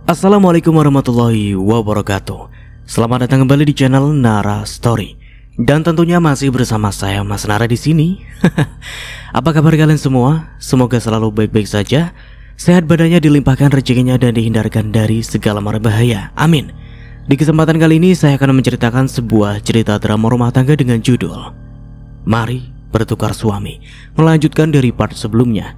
Assalamualaikum warahmatullahi wabarakatuh. Selamat datang kembali di channel Nara Story. Dan tentunya masih bersama saya Mas Nara di sini. Apa kabar kalian semua? Semoga selalu baik-baik saja. Sehat badannya, dilimpahkan rezekinya dan dihindarkan dari segala mara bahaya. Amin. Di kesempatan kali ini saya akan menceritakan sebuah cerita drama rumah tangga dengan judul Mari Bertukar Suami, melanjutkan dari part sebelumnya.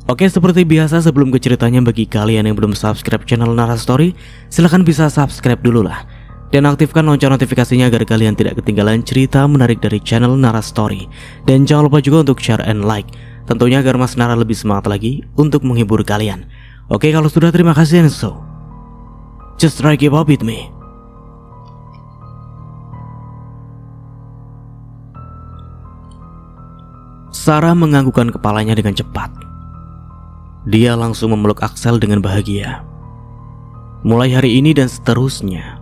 Oke, seperti biasa sebelum ke ceritanya, bagi kalian yang belum subscribe channel Nara Story, silahkan bisa subscribe dulu lah. Dan aktifkan lonceng notifikasinya agar kalian tidak ketinggalan cerita menarik dari channel Nara Story. Dan jangan lupa juga untuk share and like, tentunya agar Mas Nara lebih semangat lagi untuk menghibur kalian. Oke, kalau sudah, terima kasih, and so just try keep up with me. Sarah menganggukkan kepalanya dengan cepat. Dia langsung memeluk Axel dengan bahagia. Mulai hari ini dan seterusnya,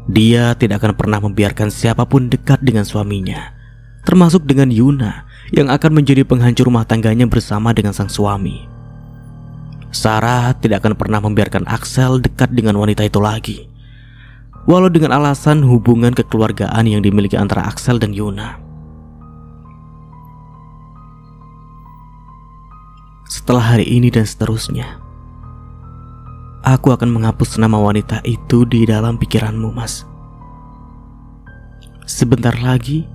dia tidak akan pernah membiarkan siapapun dekat dengan suaminya, termasuk dengan Yuna yang akan menjadi penghancur rumah tangganya bersama dengan sang suami. Sarah tidak akan pernah membiarkan Axel dekat dengan wanita itu lagi, walau dengan alasan hubungan kekeluargaan yang dimiliki antara Axel dan Yuna. Setelah hari ini dan seterusnya, aku akan menghapus nama wanita itu di dalam pikiranmu, Mas. Sebentar lagi,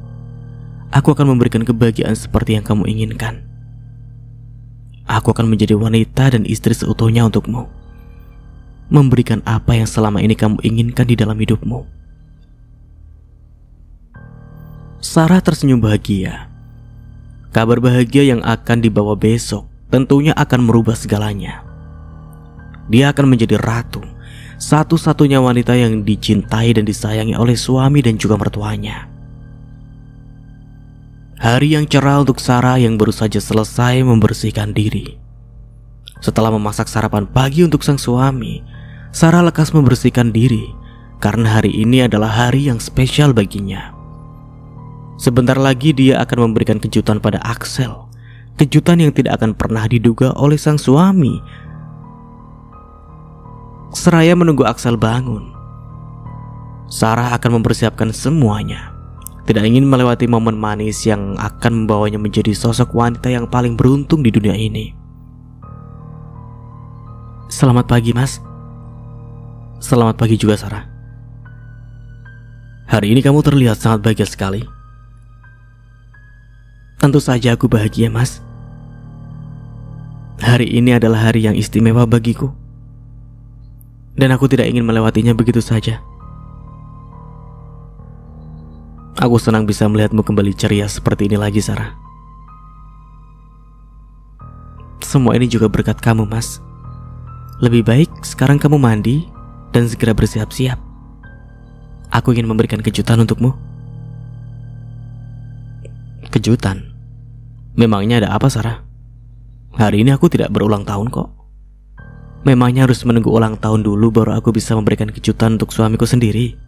aku akan memberikan kebahagiaan seperti yang kamu inginkan. Aku akan menjadi wanita dan istri seutuhnya untukmu, memberikan apa yang selama ini kamu inginkan di dalam hidupmu. Sarah tersenyum bahagia. Kabar bahagia yang akan dibawa besok tentunya akan merubah segalanya. Dia akan menjadi ratu, satu-satunya wanita yang dicintai dan disayangi oleh suami dan juga mertuanya. Hari yang cerah untuk Sarah yang baru saja selesai membersihkan diri. Setelah memasak sarapan pagi untuk sang suami, Sarah lekas membersihkan diri karena hari ini adalah hari yang spesial baginya. Sebentar lagi dia akan memberikan kejutan pada Axel. Kejutan yang tidak akan pernah diduga oleh sang suami. Seraya menunggu Axel bangun, Sarah akan mempersiapkan semuanya. Tidak ingin melewati momen manis yang akan membawanya menjadi sosok wanita yang paling beruntung di dunia ini. Selamat pagi, Mas. Selamat pagi juga, Sarah. Hari ini kamu terlihat sangat bahagia sekali. Tentu saja aku bahagia, Mas. Hari ini adalah hari yang istimewa bagiku, dan aku tidak ingin melewatinya begitu saja. Aku senang bisa melihatmu kembali ceria seperti ini lagi, Sarah. Semua ini juga berkat kamu, Mas. Lebih baik sekarang kamu mandi dan segera bersiap-siap. Aku ingin memberikan kejutan untukmu. Kejutan? Memangnya ada apa, Sarah? Hari ini aku tidak berulang tahun kok. Memangnya harus menunggu ulang tahun dulu baru aku bisa memberikan kejutan untuk suamiku sendiri?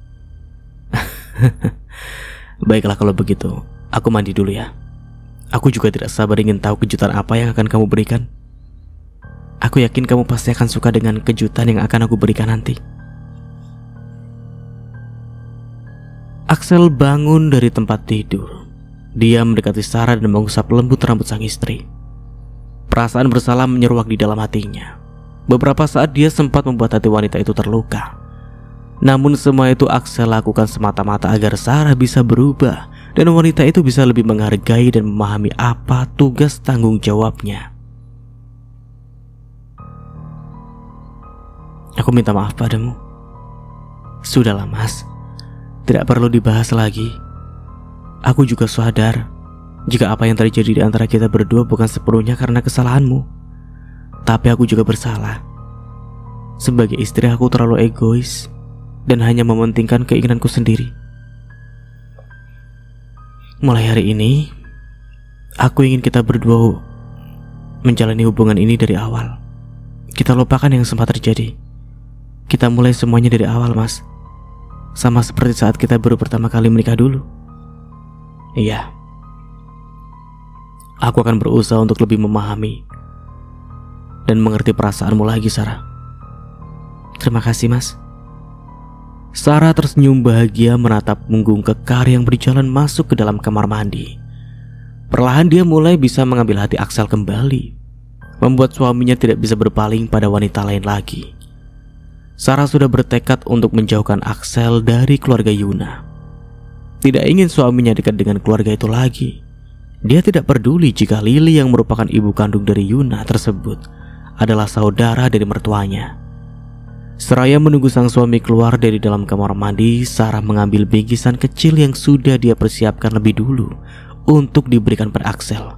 Baiklah kalau begitu, aku mandi dulu ya. Aku juga tidak sabar ingin tahu kejutan apa yang akan kamu berikan. Aku yakin kamu pasti akan suka dengan kejutan yang akan aku berikan nanti. Axel bangun dari tempat tidur. Dia mendekati Sarah dan mengusap lembut rambut sang istri. Perasaan bersalah menyeruak di dalam hatinya. Beberapa saat dia sempat membuat hati wanita itu terluka. Namun semua itu Axel lakukan semata-mata agar Sarah bisa berubah dan wanita itu bisa lebih menghargai dan memahami apa tugas tanggung jawabnya. Aku minta maaf padamu. Sudahlah, Mas. Tidak perlu dibahas lagi. Aku juga sadar jika apa yang terjadi di antara kita berdua bukan sepenuhnya karena kesalahanmu. Tapi aku juga bersalah. Sebagai istri aku terlalu egois dan hanya mementingkan keinginanku sendiri. Mulai hari ini, aku ingin kita berdua menjalani hubungan ini dari awal. Kita lupakan yang sempat terjadi. Kita mulai semuanya dari awal, Mas. Sama seperti saat kita baru pertama kali menikah dulu. Iya. Aku akan berusaha untuk lebih memahami dan mengerti perasaanmu lagi, Sarah. Terima kasih, Mas. Sarah tersenyum bahagia menatap punggung kekar yang berjalan masuk ke dalam kamar mandi. Perlahan dia mulai bisa mengambil hati Axel kembali, membuat suaminya tidak bisa berpaling pada wanita lain lagi. Sarah sudah bertekad untuk menjauhkan Axel dari keluarga Yuna. Tidak ingin suaminya dekat dengan keluarga itu lagi. Dia tidak peduli jika Lily yang merupakan ibu kandung dari Yuna tersebut adalah saudara dari mertuanya. Seraya menunggu sang suami keluar dari dalam kamar mandi, Sarah mengambil bingkisan kecil yang sudah dia persiapkan lebih dulu untuk diberikan pada Axel.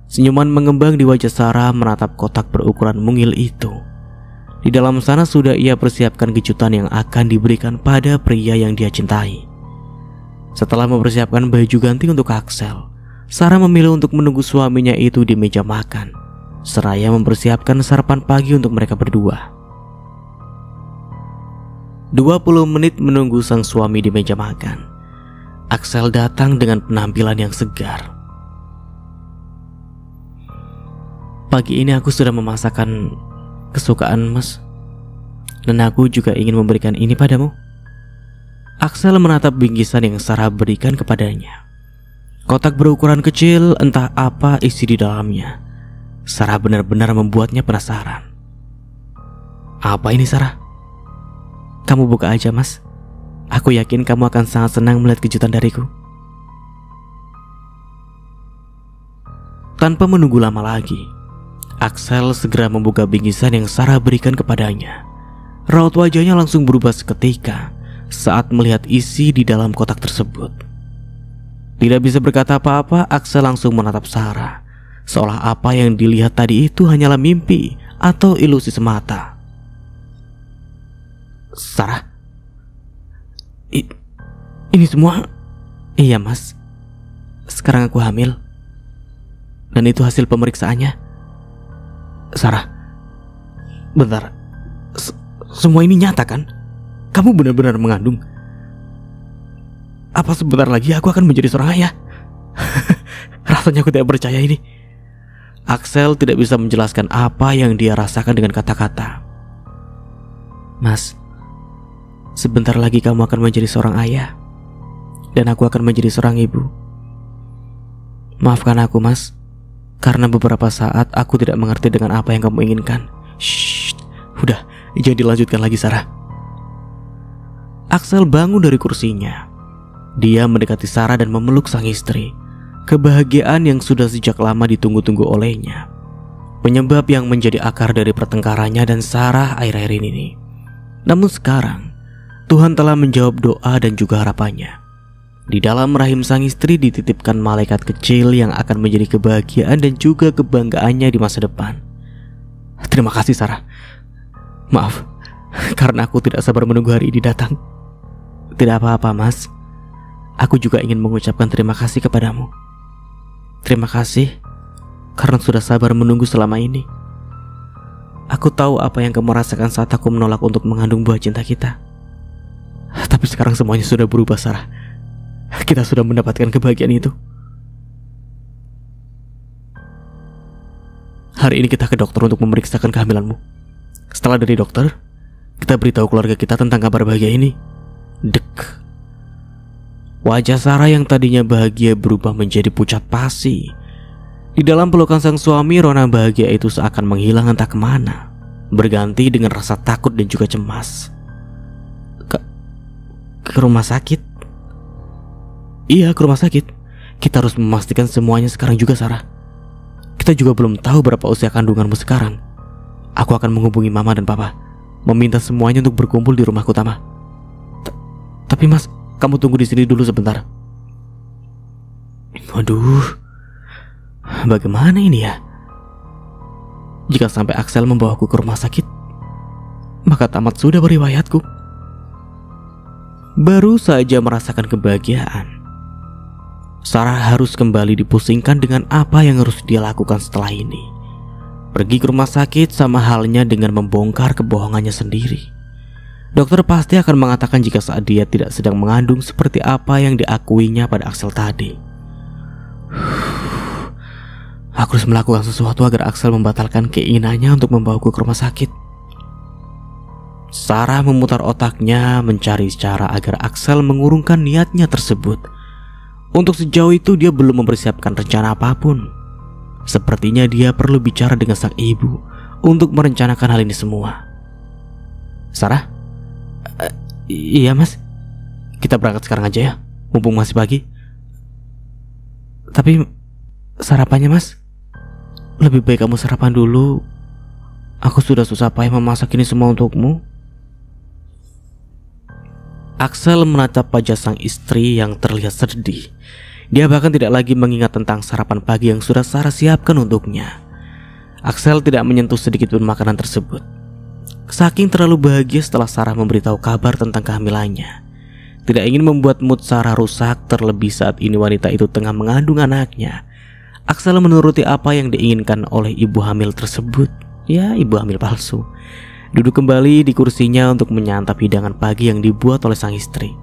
Senyuman mengembang di wajah Sarah menatap kotak berukuran mungil itu. Di dalam sana sudah ia persiapkan kejutan yang akan diberikan pada pria yang dia cintai. Setelah mempersiapkan baju ganti untuk Axel, Sarah memilih untuk menunggu suaminya itu di meja makan, seraya mempersiapkan sarapan pagi untuk mereka berdua. 20 menit menunggu sang suami di meja makan, Axel datang dengan penampilan yang segar. Pagi ini aku sudah memasakkan kesukaan Mas, dan aku juga ingin memberikan ini padamu. Axel menatap bingkisan yang Sarah berikan kepadanya. Kotak berukuran kecil, entah apa isi di dalamnya. Sarah benar-benar membuatnya penasaran. Apa ini, Sarah? Kamu buka aja, Mas. Aku yakin kamu akan sangat senang melihat kejutan dariku. Tanpa menunggu lama lagi, Axel segera membuka bingkisan yang Sarah berikan kepadanya. Raut wajahnya langsung berubah seketika saat melihat isi di dalam kotak tersebut. Tidak bisa berkata apa-apa, Axel langsung menatap Sarah, seolah apa yang dilihat tadi itu hanyalah mimpi atau ilusi semata. Sarah, ini semua? Iya, Mas. Sekarang aku hamil, dan itu hasil pemeriksaannya. Sarah, bentar. Semua ini nyata kan? Kamu benar-benar mengandung? Apa sebentar lagi aku akan menjadi seorang ayah? Rasanya aku tidak percaya ini. Axel tidak bisa menjelaskan apa yang dia rasakan dengan kata-kata. Mas, sebentar lagi kamu akan menjadi seorang ayah, dan aku akan menjadi seorang ibu. Maafkan aku, Mas, karena beberapa saat aku tidak mengerti dengan apa yang kamu inginkan. Shh, udah, jangan dilanjutkan lagi, Sarah. Axel bangun dari kursinya. Dia mendekati Sarah dan memeluk sang istri. Kebahagiaan yang sudah sejak lama ditunggu-tunggu olehnya, penyebab yang menjadi akar dari pertengkarannya dan Sarah akhir-akhir ini. Namun sekarang, Tuhan telah menjawab doa dan juga harapannya. Di dalam rahim sang istri dititipkan malaikat kecil yang akan menjadi kebahagiaan dan juga kebanggaannya di masa depan. Terima kasih, Sarah. Maaf, karena aku tidak sabar menunggu hari ini datang. Tidak apa-apa, Mas. Aku juga ingin mengucapkan terima kasih kepadamu. Terima kasih karena sudah sabar menunggu selama ini. Aku tahu apa yang kamu rasakan saat aku menolak untuk mengandung buah cinta kita. Tapi sekarang semuanya sudah berubah, Sarah. Kita sudah mendapatkan kebahagiaan itu. Hari ini kita ke dokter untuk memeriksakan kehamilanmu. Setelah dari dokter, kita beritahu keluarga kita tentang kabar bahagia ini. Dek. Wajah Sarah yang tadinya bahagia berubah menjadi pucat pasi. Di dalam pelukan sang suami, rona bahagia itu seakan menghilang entah kemana, berganti dengan rasa takut dan juga cemas. Ke rumah sakit? Iya, ke rumah sakit. Kita harus memastikan semuanya sekarang juga, Sarah. Kita juga belum tahu berapa usia kandunganmu sekarang. Aku akan menghubungi mama dan papa, meminta semuanya untuk berkumpul di rumahku utama. Tapi Mas, kamu tunggu di sini dulu sebentar. Waduh, bagaimana ini ya? Jika sampai Axel membawaku ke rumah sakit, maka tamat sudah riwayatku. Baru saja merasakan kebahagiaan, Sarah harus kembali dipusingkan dengan apa yang harus dia lakukan setelah ini. Pergi ke rumah sakit sama halnya dengan membongkar kebohongannya sendiri. Dokter pasti akan mengatakan jika saat dia tidak sedang mengandung seperti apa yang diakuinya pada Axel tadi. Aku harus melakukan sesuatu agar Axel membatalkan keinginannya untuk membawaku ke rumah sakit. Sarah memutar otaknya mencari cara agar Axel mengurungkan niatnya tersebut. Untuk sejauh itu dia belum mempersiapkan rencana apapun. Sepertinya dia perlu bicara dengan sang ibu untuk merencanakan hal ini semua. Sarah? Iya mas, kita berangkat sekarang aja ya, mumpung masih pagi. Tapi sarapannya mas, lebih baik kamu sarapan dulu. Aku sudah susah payah memasak ini semua untukmu. Axel menatap wajah sang istri yang terlihat sedih. Dia bahkan tidak lagi mengingat tentang sarapan pagi yang sudah Sarah siapkan untuknya. Axel tidak menyentuh sedikit pun makanan tersebut. Saking terlalu bahagia setelah Sarah memberitahu kabar tentang kehamilannya. Tidak ingin membuat mood Sarah rusak, terlebih saat ini wanita itu tengah mengandung anaknya. Axel menuruti apa yang diinginkan oleh ibu hamil tersebut. Ya, ibu hamil palsu. Duduk kembali di kursinya untuk menyantap hidangan pagi yang dibuat oleh sang istri.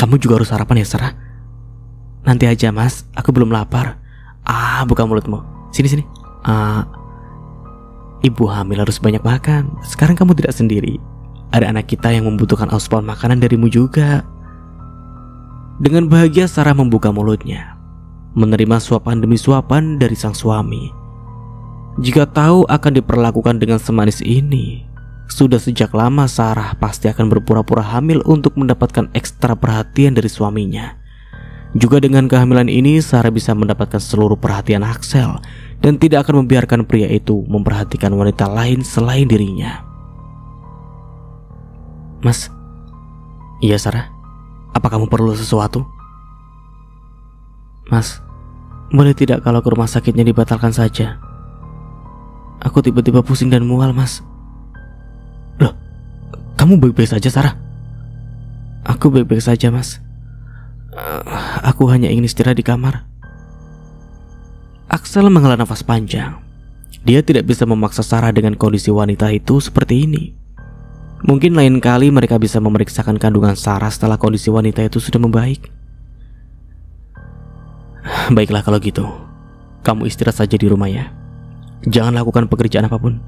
Kamu juga harus sarapan ya Sarah? Nanti aja mas, aku belum lapar. Buka mulutmu. Sini. Ibu hamil harus banyak makan. Sekarang kamu tidak sendiri. Ada anak kita yang membutuhkan asupan makanan darimu juga. Dengan bahagia Sarah membuka mulutnya, menerima suapan demi suapan dari sang suami. Jika tahu akan diperlakukan dengan semanis ini, sudah sejak lama Sarah pasti akan berpura-pura hamil untuk mendapatkan ekstra perhatian dari suaminya. Juga dengan kehamilan ini Sarah bisa mendapatkan seluruh perhatian Axel dan tidak akan membiarkan pria itu memperhatikan wanita lain selain dirinya. Mas, iya Sarah, apa kamu perlu sesuatu? Mas, boleh tidak kalau ke rumah sakitnya dibatalkan saja? Aku tiba-tiba pusing dan mual mas. Loh, kamu baik-baik saja Sarah? Aku baik-baik saja mas. Aku hanya ingin istirahat di kamar. Axel menghela nafas panjang. Dia tidak bisa memaksa Sarah dengan kondisi wanita itu seperti ini. Mungkin lain kali mereka bisa memeriksakan kandungan Sarah setelah kondisi wanita itu sudah membaik. Baiklah kalau gitu, kamu istirahat saja di rumah ya. Jangan lakukan pekerjaan apapun.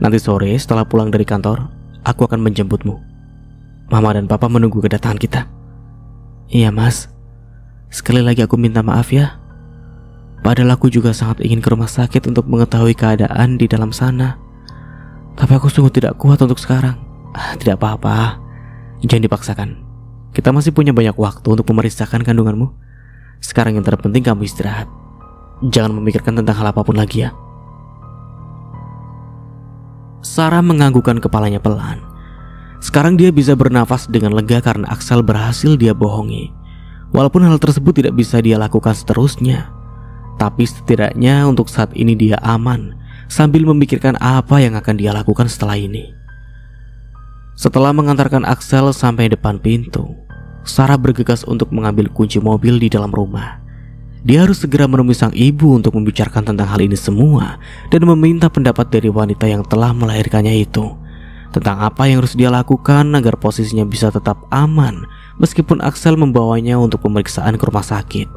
Nanti sore setelah pulang dari kantor, aku akan menjemputmu. Mama dan papa menunggu kedatangan kita. Iya mas, sekali lagi aku minta maaf ya. Padahal aku juga sangat ingin ke rumah sakit untuk mengetahui keadaan di dalam sana. Tapi aku sungguh tidak kuat untuk sekarang. Tidak apa-apa, jangan dipaksakan. Kita masih punya banyak waktu untuk memeriksakan kandunganmu. Sekarang yang terpenting kamu istirahat. Jangan memikirkan tentang hal apapun lagi ya. Sarah menganggukkan kepalanya pelan. Sekarang dia bisa bernafas dengan lega karena Axel berhasil dia bohongi. Walaupun hal tersebut tidak bisa dia lakukan seterusnya, tapi setidaknya untuk saat ini dia aman sambil memikirkan apa yang akan dia lakukan setelah ini. Setelah mengantarkan Axel sampai depan pintu, Sarah bergegas untuk mengambil kunci mobil di dalam rumah. Dia harus segera menemui sang ibu untuk membicarakan tentang hal ini semua dan meminta pendapat dari wanita yang telah melahirkannya itu tentang apa yang harus dia lakukan agar posisinya bisa tetap aman meskipun Axel membawanya untuk pemeriksaan ke rumah sakit.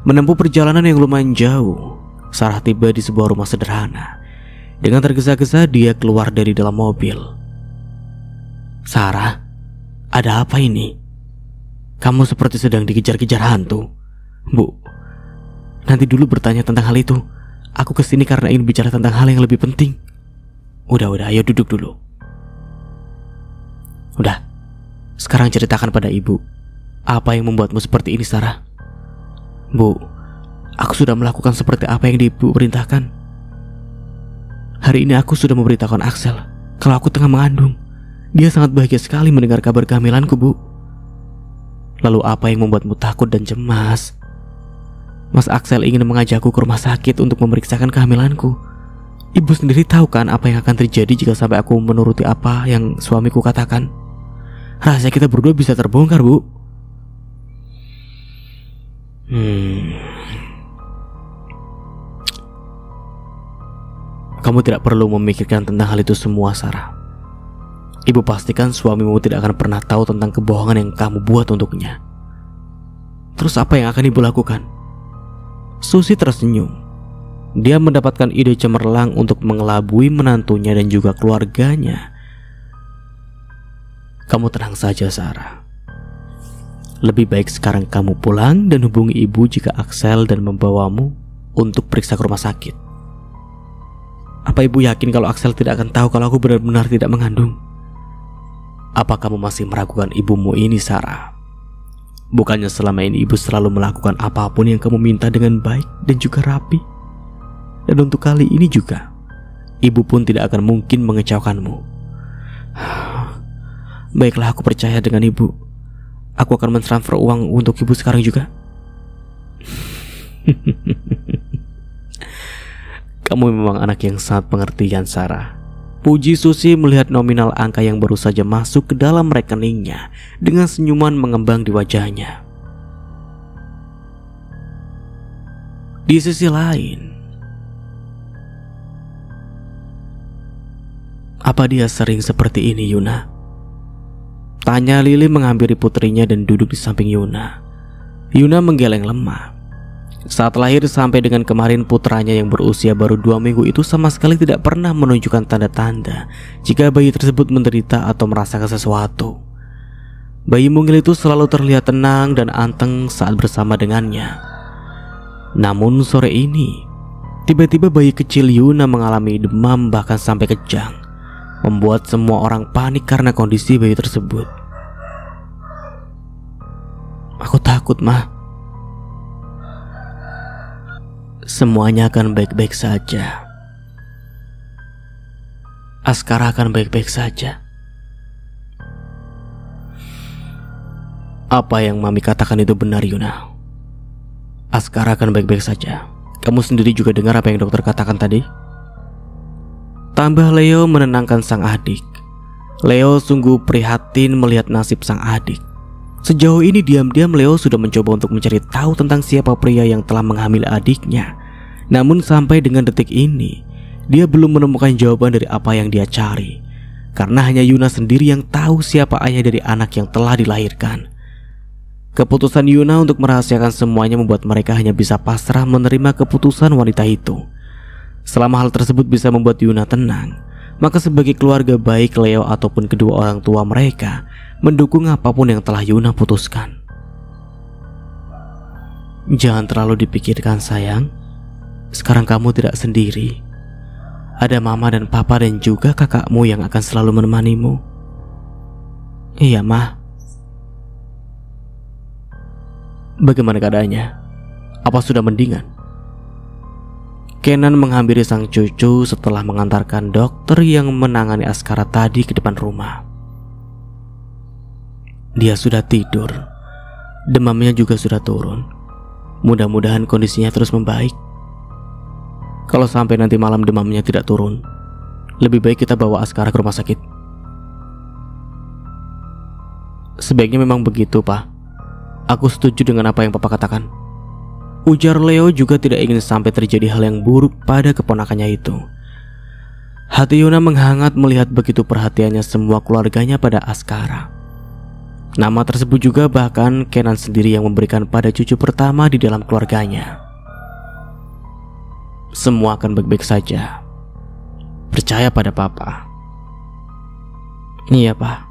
Menempuh perjalanan yang lumayan jauh, Sarah tiba di sebuah rumah sederhana. Dengan tergesa-gesa dia keluar dari dalam mobil. Sarah, ada apa ini? Kamu seperti sedang dikejar-kejar hantu. Bu, nanti dulu bertanya tentang hal itu. Aku kesini karena ingin bicara tentang hal yang lebih penting. Udah, ayo duduk dulu. Udah, sekarang ceritakan pada ibu. Apa yang membuatmu seperti ini, Sarah? Bu, aku sudah melakukan seperti apa yang ibu perintahkan. Hari ini aku sudah memberitahukan Axel kalau aku tengah mengandung. Dia sangat bahagia sekali mendengar kabar kehamilanku, Bu. Lalu apa yang membuatmu takut dan cemas? Mas Axel ingin mengajakku ke rumah sakit untuk memeriksakan kehamilanku. Ibu sendiri tahu kan apa yang akan terjadi jika sampai aku menuruti apa yang suamiku katakan. Rahasia kita berdua bisa terbongkar, Bu. Kamu tidak perlu memikirkan tentang hal itu semua, Sarah. Ibu pastikan suamimu tidak akan pernah tahu tentang kebohongan yang kamu buat untuknya. Terus apa yang akan ibu lakukan? Susi tersenyum. Dia mendapatkan ide cemerlang untuk mengelabui menantunya dan juga keluarganya Kamu tenang saja, Sarah. Lebih baik sekarang kamu pulang dan hubungi ibu jika Axel dan membawamu untuk periksa ke rumah sakit. Apa ibu yakin kalau Axel tidak akan tahu kalau aku benar-benar tidak mengandung? Apa kamu masih meragukan ibumu ini, Sarah? Bukannya selama ini ibu selalu melakukan apapun yang kamu minta dengan baik dan juga rapi? Dan untuk kali ini juga, ibu pun tidak akan mungkin mengecewakanmu. Baiklah, aku percaya dengan ibu. Aku akan mentransfer uang untuk ibu sekarang juga. Kamu memang anak yang sangat pengertian, Sarah. Puji Susi melihat nominal angka yang baru saja masuk ke dalam rekeningnya dengan senyuman mengembang di wajahnya. Di sisi lain, apa dia sering seperti ini, Yuna? Tanya Lili menghampiri putrinya dan duduk di samping Yuna. Yuna menggeleng lemah. Saat lahir sampai dengan kemarin, putranya yang berusia baru 2 minggu itu sama sekali tidak pernah menunjukkan tanda-tanda jika bayi tersebut menderita atau merasakan sesuatu. Bayi mungil itu selalu terlihat tenang dan anteng saat bersama dengannya. Namun sore ini, tiba-tiba bayi kecil Yuna mengalami demam bahkan sampai kejang, membuat semua orang panik karena kondisi bayi tersebut. Aku takut, Ma. Semuanya akan baik-baik saja. Askara akan baik-baik saja. Apa yang Mami katakan itu benar, Yuna. Askara akan baik-baik saja. Kamu sendiri juga dengar apa yang dokter katakan tadi? Tambah Leo menenangkan sang adik. Leo sungguh prihatin melihat nasib sang adik. Sejauh ini diam-diam Leo sudah mencoba untuk mencari tahu tentang siapa pria yang telah menghamili adiknya. Namun sampai dengan detik ini, dia belum menemukan jawaban dari apa yang dia cari. Karena hanya Yuna sendiri yang tahu siapa ayah dari anak yang telah dilahirkan. Keputusan Yuna untuk merahasiakan semuanya membuat mereka hanya bisa pasrah menerima keputusan wanita itu. Selama hal tersebut bisa membuat Yuna tenang, maka sebagai keluarga baik Leo ataupun kedua orang tua mereka mendukung apapun yang telah Yuna putuskan. Jangan terlalu dipikirkan, sayang. Sekarang kamu tidak sendiri. Ada mama dan papa dan juga kakakmu yang akan selalu menemanimu. Iya, Ma. Bagaimana keadaannya? Apa sudah mendingan? Kenan menghampiri sang cucu setelah mengantarkan dokter yang menangani Askara tadi ke depan rumah. Dia sudah tidur. Demamnya juga sudah turun. Mudah-mudahan kondisinya terus membaik. Kalau sampai nanti malam demamnya tidak turun, lebih baik kita bawa Askara ke rumah sakit. Sebaiknya memang begitu, Pak. Aku setuju dengan apa yang Papa katakan. Ujar Leo juga tidak ingin sampai terjadi hal yang buruk pada keponakannya itu. Hati Yuna menghangat melihat begitu perhatiannya semua keluarganya pada Askara. Nama tersebut juga bahkan Kenan sendiri yang memberikan pada cucu pertama di dalam keluarganya. Semua akan baik-baik saja. Percaya pada Papa. Iya, Pak.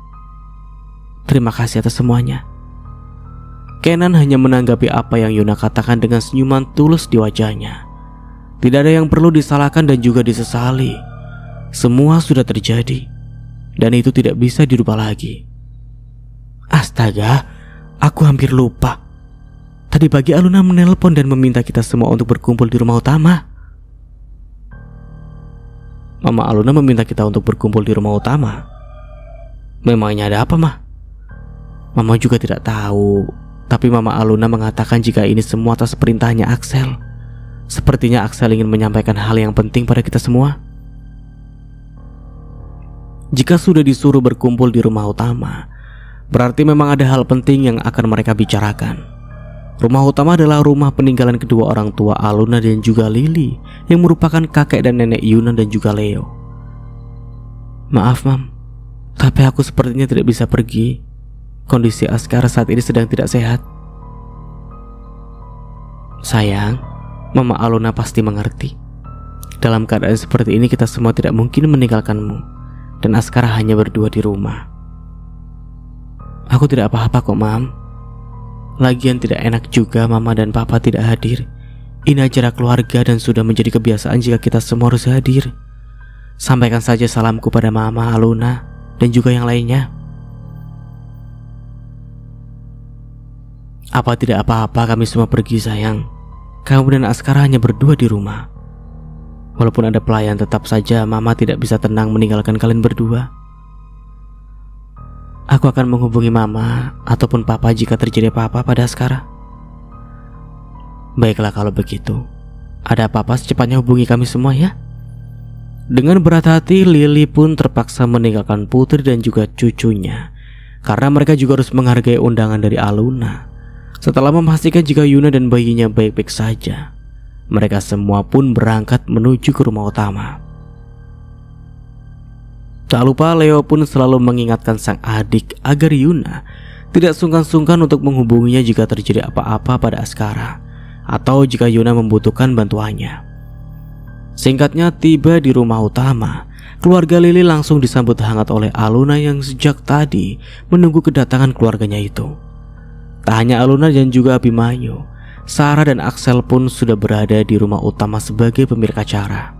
Terima kasih atas semuanya. Kenan hanya menanggapi apa yang Yuna katakan dengan senyuman tulus di wajahnya. Tidak ada yang perlu disalahkan dan juga disesali. Semua sudah terjadi, dan itu tidak bisa dirubah lagi. Astaga, aku hampir lupa. Tadi pagi Aluna menelpon dan meminta kita semua untuk berkumpul di rumah utama. Mama Aluna meminta kita untuk berkumpul di rumah utama. Memangnya ada apa, Ma? Mama juga tidak tahu. Tapi Mama Aluna mengatakan jika ini semua atas perintahnya Axel. Sepertinya Axel ingin menyampaikan hal yang penting pada kita semua. Jika sudah disuruh berkumpul di rumah utama, berarti memang ada hal penting yang akan mereka bicarakan. Rumah utama adalah rumah peninggalan kedua orang tua Aluna dan juga Lily, yang merupakan kakek dan nenek Yuna dan juga Leo. Maaf, Mam, tapi aku sepertinya tidak bisa pergi. Kondisi Askara saat ini sedang tidak sehat. Sayang, Mama Aluna pasti mengerti. Dalam keadaan seperti ini kita semua tidak mungkin meninggalkanmu, dan Askara hanya berdua di rumah. Aku tidak apa-apa kok, Mam. Lagian tidak enak juga Mama dan Papa tidak hadir. Ini acara keluarga dan sudah menjadi kebiasaan jika kita semua harus hadir. Sampaikan saja salamku pada Mama, Aluna, dan juga yang lainnya. Apa tidak apa-apa kami semua pergi, sayang. Kamu dan Askara hanya berdua di rumah. Walaupun ada pelayan, tetap saja Mama tidak bisa tenang meninggalkan kalian berdua. Aku akan menghubungi Mama ataupun Papa jika terjadi apa-apa pada Askara. Baiklah kalau begitu. Ada apa-apa secepatnya hubungi kami semua ya. Dengan berat hati, Lily pun terpaksa meninggalkan Putri dan juga cucunya, karena mereka juga harus menghargai undangan dari Aluna. Setelah memastikan jika Yuna dan bayinya baik-baik saja, mereka semua pun berangkat menuju ke rumah utama. Tak lupa Leo pun selalu mengingatkan sang adik agar Yuna tidak sungkan-sungkan untuk menghubunginya jika terjadi apa-apa pada Askara, atau jika Yuna membutuhkan bantuannya. Singkatnya, tiba di rumah utama, keluarga Lily langsung disambut hangat oleh Aluna yang sejak tadi menunggu kedatangan keluarganya itu. Tak hanya Aluna dan juga Abimanyu, Sarah dan Axel pun sudah berada di rumah utama sebagai pemilik acara.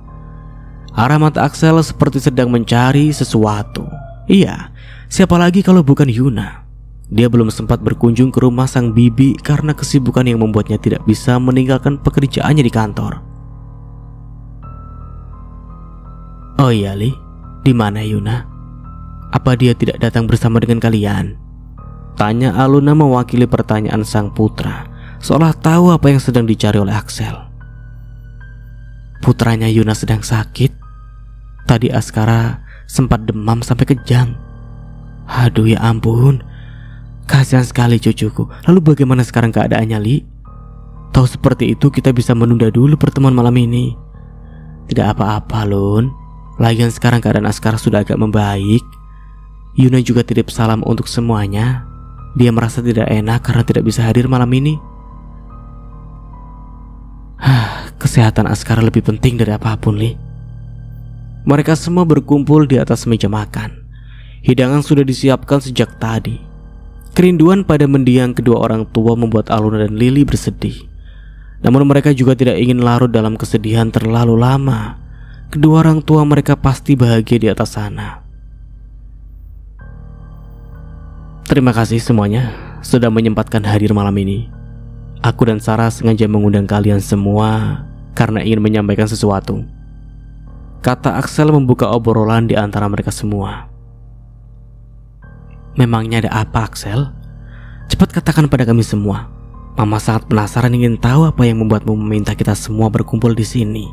Arah mata Axel seperti sedang mencari sesuatu. Iya, siapa lagi kalau bukan Yuna? Dia belum sempat berkunjung ke rumah sang bibi karena kesibukan yang membuatnya tidak bisa meninggalkan pekerjaannya di kantor. Oh iya, Li, di mana Yuna? Apa dia tidak datang bersama dengan kalian? Tanya Aluna mewakili pertanyaan sang putra, seolah tahu apa yang sedang dicari oleh Axel. Putranya Yuna sedang sakit. Tadi Askara sempat demam sampai kejang. Aduh ya ampun, kasihan sekali cucuku. Lalu bagaimana sekarang keadaannya, Li? Tahu seperti itu kita bisa menunda dulu pertemuan malam ini. Tidak apa-apa, Lun. Lagian sekarang keadaan Askara sudah agak membaik. Yuna juga titip salam untuk semuanya. Dia merasa tidak enak karena tidak bisa hadir malam ini. Kesehatan Askara lebih penting dari apapun, Li. Mereka semua berkumpul di atas meja makan. Hidangan sudah disiapkan sejak tadi. Kerinduan pada mendiang kedua orang tua membuat Aluna dan Lily bersedih. Namun mereka juga tidak ingin larut dalam kesedihan terlalu lama. Kedua orang tua mereka pasti bahagia di atas sana. Terima kasih semuanya sudah menyempatkan hadir malam ini. Aku dan Sarah sengaja mengundang kalian semua karena ingin menyampaikan sesuatu, kata Axel membuka obrolan di antara mereka semua. Memangnya ada apa, Axel? Cepat katakan pada kami semua. Mama sangat penasaran ingin tahu apa yang membuatmu meminta kita semua berkumpul di sini.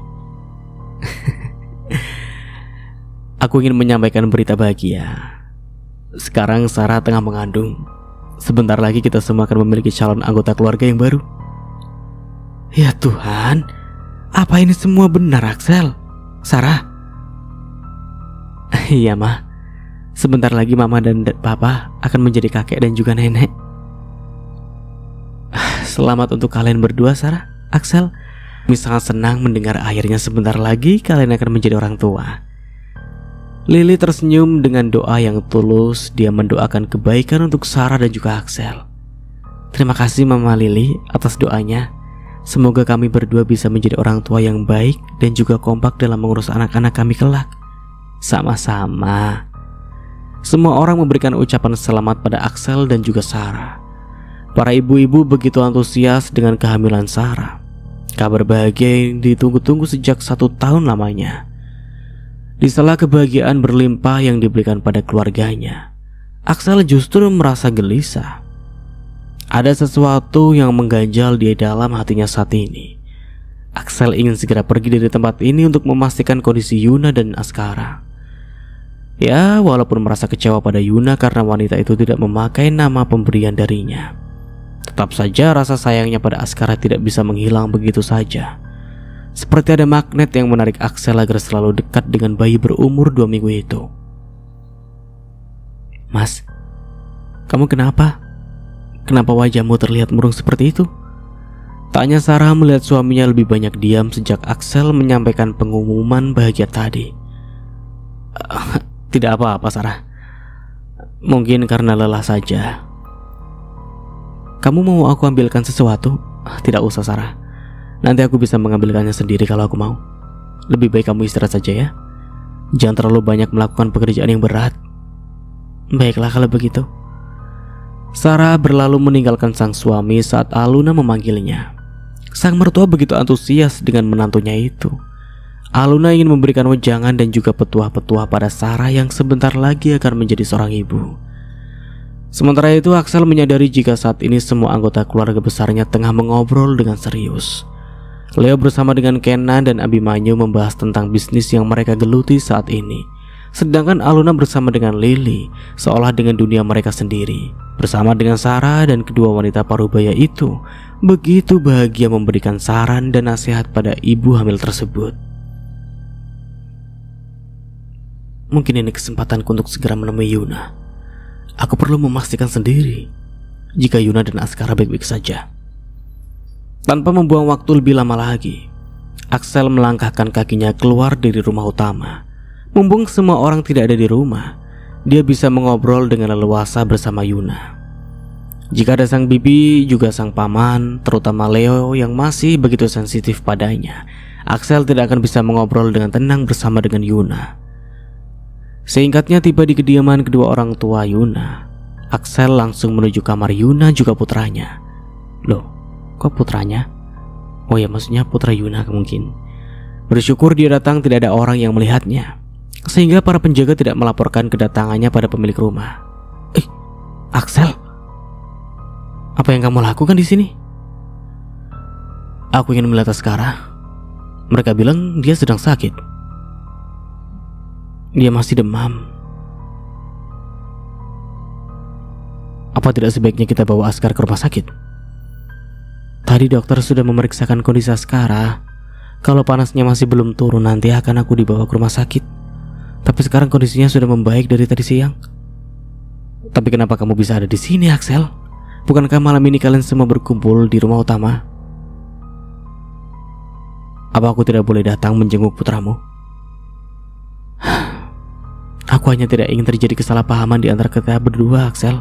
Aku ingin menyampaikan berita bahagia. Sekarang Sarah tengah mengandung. Sebentar lagi kita semua akan memiliki calon anggota keluarga yang baru. Ya Tuhan, apa ini semua benar, Axel? Sarah? Iya, Ma. Sebentar lagi Mama dan Papa akan menjadi kakek dan juga nenek. Selamat untuk kalian berdua, Sarah, Axel. Kami sangat senang mendengar akhirnya sebentar lagi kalian akan menjadi orang tua. Lily tersenyum dengan doa yang tulus. Dia mendoakan kebaikan untuk Sarah dan juga Axel. Terima kasih Mama Lily atas doanya. Semoga kami berdua bisa menjadi orang tua yang baik dan juga kompak dalam mengurus anak-anak kami kelak. Sama-sama. Semua orang memberikan ucapan selamat pada Axel dan juga Sarah. Para ibu-ibu begitu antusias dengan kehamilan Sarah. Kabar bahagia yang ditunggu-tunggu sejak 1 tahun lamanya. Di sela kebahagiaan berlimpah yang diberikan pada keluarganya, Axel justru merasa gelisah. Ada sesuatu yang mengganjal di dalam hatinya saat ini. Axel ingin segera pergi dari tempat ini untuk memastikan kondisi Yuna dan Askara. Ya, walaupun merasa kecewa pada Yuna karena wanita itu tidak memakai nama pemberian darinya, tetap saja rasa sayangnya pada Askara tidak bisa menghilang begitu saja. Seperti ada magnet yang menarik Axel agar selalu dekat dengan bayi berumur 2 minggu itu. Mas, kamu kenapa? Kenapa wajahmu terlihat murung seperti itu? Tanya Sarah melihat suaminya lebih banyak diam sejak Axel menyampaikan pengumuman bahagia tadi. Tidak apa-apa, Sarah. Mungkin karena lelah saja. Kamu mau aku ambilkan sesuatu? Tidak usah, Sarah. Nanti aku bisa mengambilkannya sendiri kalau aku mau. Lebih baik kamu istirahat saja ya. Jangan terlalu banyak melakukan pekerjaan yang berat. Baiklah kalau begitu. Sarah berlalu meninggalkan sang suami saat Aluna memanggilnya. Sang mertua begitu antusias dengan menantunya itu. Aluna ingin memberikan wejangan dan juga petuah-petuah pada Sarah yang sebentar lagi akan menjadi seorang ibu. Sementara itu Axel menyadari jika saat ini semua anggota keluarga besarnya tengah mengobrol dengan serius. Leo bersama dengan Kenan dan Abimanyu membahas tentang bisnis yang mereka geluti saat ini. Sedangkan Aluna bersama dengan Lily seolah dengan dunia mereka sendiri. Bersama dengan Sarah dan kedua wanita parubaya itu begitu bahagia memberikan saran dan nasihat pada ibu hamil tersebut. Mungkin ini kesempatanku untuk segera menemui Yuna. Aku perlu memastikan sendiri jika Yuna dan Askara baik-baik saja. Tanpa membuang waktu lebih lama lagi, Axel melangkahkan kakinya keluar dari rumah utama. Mumpung semua orang tidak ada di rumah, dia bisa mengobrol dengan leluasa bersama Yuna. Jika ada sang bibi, juga sang paman, terutama Leo yang masih begitu sensitif padanya, Axel tidak akan bisa mengobrol dengan tenang bersama dengan Yuna. Singkatnya tiba di kediaman kedua orang tua Yuna. Axel langsung menuju kamar Yuna juga putranya. Loh, kok putranya? Oh ya, maksudnya putra Yuna mungkin. Bersyukur dia datang tidak ada orang yang melihatnya, sehingga para penjaga tidak melaporkan kedatangannya pada pemilik rumah. Axel, apa yang kamu lakukan di sini? Aku ingin melihat Askara. Mereka bilang dia sedang sakit. Dia masih demam. Apa tidak sebaiknya kita bawa Askara ke rumah sakit? Tadi dokter sudah memeriksakan kondisi Askara. Kalau panasnya masih belum turun, nanti akan aku dibawa ke rumah sakit. Tapi sekarang kondisinya sudah membaik dari tadi siang. Tapi kenapa kamu bisa ada di sini, Axel? Bukankah malam ini kalian semua berkumpul di rumah utama? Apa aku tidak boleh datang menjenguk putramu? Aku hanya tidak ingin terjadi kesalahpahaman di antara kita berdua, Axel.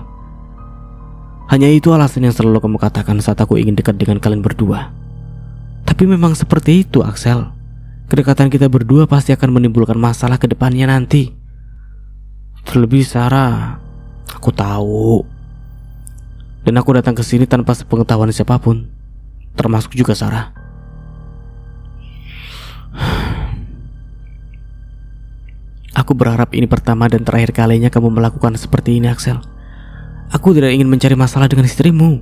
Hanya itu alasan yang selalu kamu katakan saat aku ingin dekat dengan kalian berdua. Tapi memang seperti itu, Axel. Kedekatan kita berdua pasti akan menimbulkan masalah ke depannya nanti. Terlebih Sarah, aku tahu. Dan aku datang ke sini tanpa sepengetahuan siapapun, termasuk juga Sarah. Aku berharap ini pertama dan terakhir kalinya kamu melakukan seperti ini, Axel. Aku tidak ingin mencari masalah dengan istrimu.